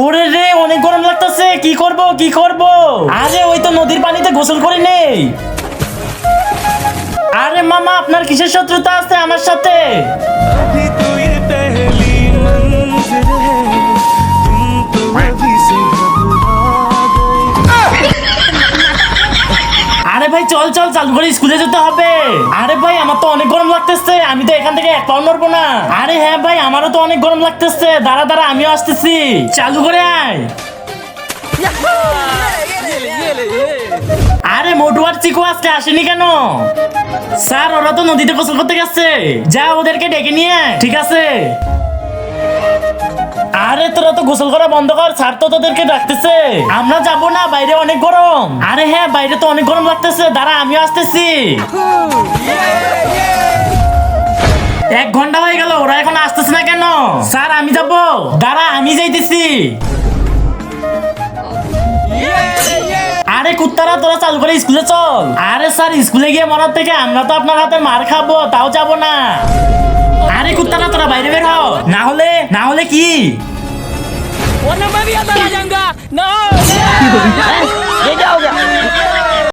ওরে রে অনেক গরম লাগতেছে, কি করব? আরে ওই তো নদীর পানিতে গোসল করে নেই। আরে মামা, আপনার কিসের শত্রুতা আছে আমার সাথে? আরে ভাই চল চালু করে স্কুলে যেতে হবে। আরে ভাই আমার তো অনেক গরম লাগতেছে, আমি তো এখান থেকে এক পাও নড়বো না। আরে হ্যাঁ ভাই, আমারও তো অনেক গরম লাগতেছে, দাঁড়া আমিও আসতেছি, চালু করে আয়। আরে মোটু আর চিকু আজকে আসেনি কেন? স্যার ওরা তো নদীতে গোসল করতে গেছে, যা ওদেরকে ডেকে নিয়ে আয়। ঠিক আছে। আরে তোরা তো গোসল করা বন্ধ কর, স্যার তো তোদেরকে ডাকতেছে। আমরা যাব না, বাইরে অনেক গরম। আরে হ্যাঁ বাইরে তো অনেক গরম লাগতেছে, দাঁড়া আমিও আসতেছি। 1 ঘন্টা হয়ে গেল, ওরা এখন আসতেছে না কেন? স্যার আমি যাব। দাঁড়া আমি যাইতেছি। আরে কুত্তারা তোরা চালু করে স্কুলে চল। আরে স্যার স্কুলে গিয়ে মরার থেকে আমরা তো আপনার হাতে মার খাবো, তাও যাব না। আরে কুত্তারা তোরা বাইরে বের হও, না হলে কি? Warna babi atau jangga? No!